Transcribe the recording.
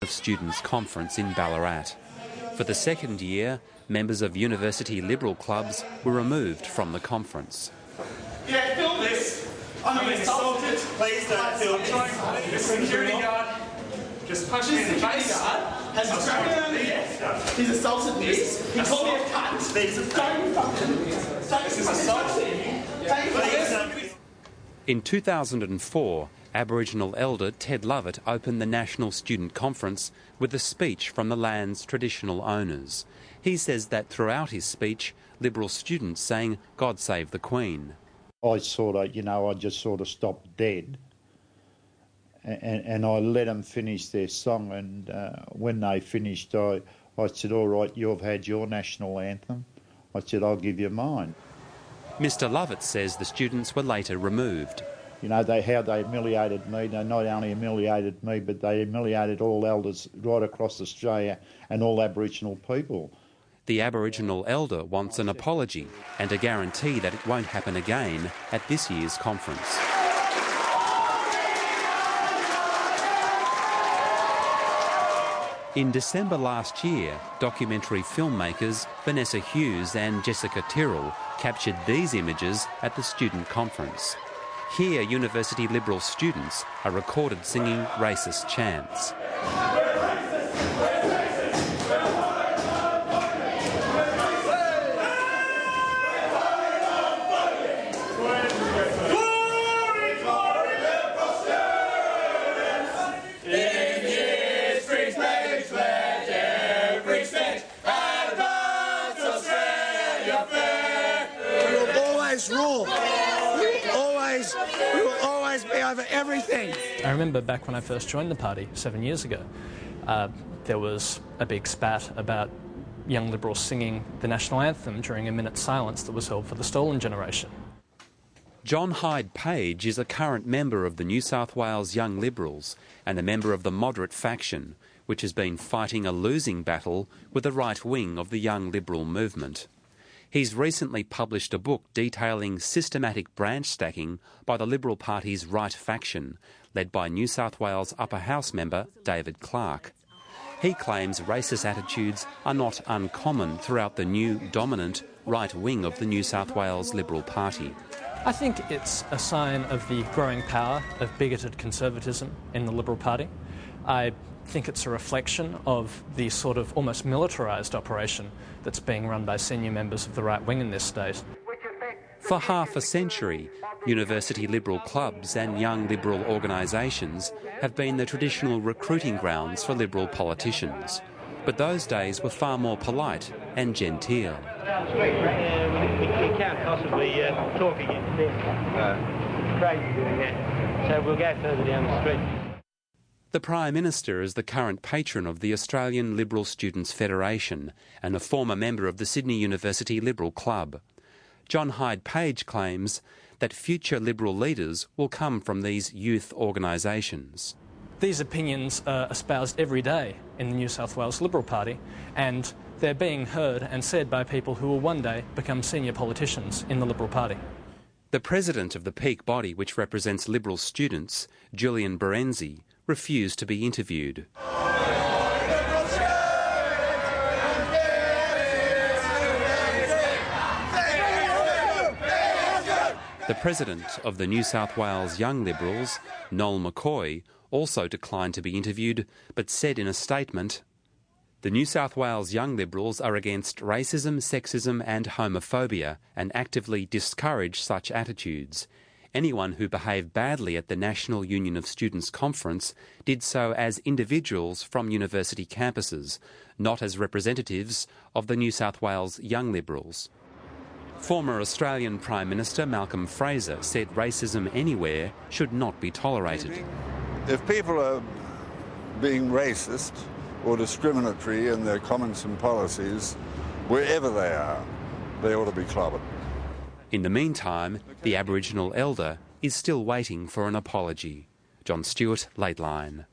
of Students Conference in Ballarat. For the second year, members of university Liberal clubs were removed from the conference. Yeah, film this. I'm being assaulted. Please don't film this. The security guard just punched me in the face. Has grabbed me on the He's assaulted me. He called me a cunt. This is assault. In 2004, Aboriginal elder Ted Lovett opened the National Student Conference with a speech from the land's traditional owners. He says that throughout his speech, Liberal students sang "God Save the Queen." I just sort of stopped dead and I let them finish their song, and when they finished I said, all right, you've had your national anthem. I said, I'll give you mine. Mr Lovett says the students were later removed. You know, how they humiliated me. They not only humiliated me, but they humiliated all elders right across Australia and all Aboriginal people. The Aboriginal elder wants an apology and a guarantee that it won't happen again at this year's conference. In December last year, documentary filmmakers Vanessa Hughes and Jessica Tyrrell captured these images at the student conference. Here, university Liberal students are recorded singing racist chants. We will always be over everything. I remember back when I first joined the party 7 years ago, there was a big spat about young Liberals singing the national anthem during a minute's silence that was held for the stolen generation. John Hyde Page is a current member of the New South Wales Young Liberals and a member of the moderate faction, which has been fighting a losing battle with the right wing of the Young Liberal movement. He's recently published a book detailing systematic branch stacking by the Liberal Party's right faction, led by New South Wales Upper House member David Clark. He claims racist attitudes are not uncommon throughout the new dominant right wing of the New South Wales Liberal Party. I think it's a sign of the growing power of bigoted conservatism in the Liberal Party. I think it's a reflection of the sort of almost militarised operation that's being run by senior members of the right wing in this state. For half a century, university Liberal clubs and young Liberal organisations have been the traditional recruiting grounds for Liberal politicians. But those days were far more polite and genteel. We can't possibly talk again. Crazy doing that. So we'll go further down the street. The Prime Minister is the current patron of the Australian Liberal Students' Federation and a former member of the Sydney University Liberal Club. John Hyde Page claims that future Liberal leaders will come from these youth organisations. These opinions are espoused every day in the New South Wales Liberal Party, and they're being heard and said by people who will one day become senior politicians in the Liberal Party. The president of the peak body which represents Liberal students, Julian Berenzi, refused to be interviewed. The president of the New South Wales Young Liberals, Noel McCoy, also declined to be interviewed, but said in a statement, "The New South Wales Young Liberals are against racism, sexism and homophobia and actively discourage such attitudes. Anyone who behaved badly at the National Union of Students Conference did so as individuals from university campuses, not as representatives of the New South Wales Young Liberals." Former Australian Prime Minister Malcolm Fraser said racism anywhere should not be tolerated. If people are being racist or discriminatory in their comments and policies, wherever they are, they ought to be clobbered. In the meantime, the Aboriginal elder is still waiting for an apology. John Stewart, Lateline.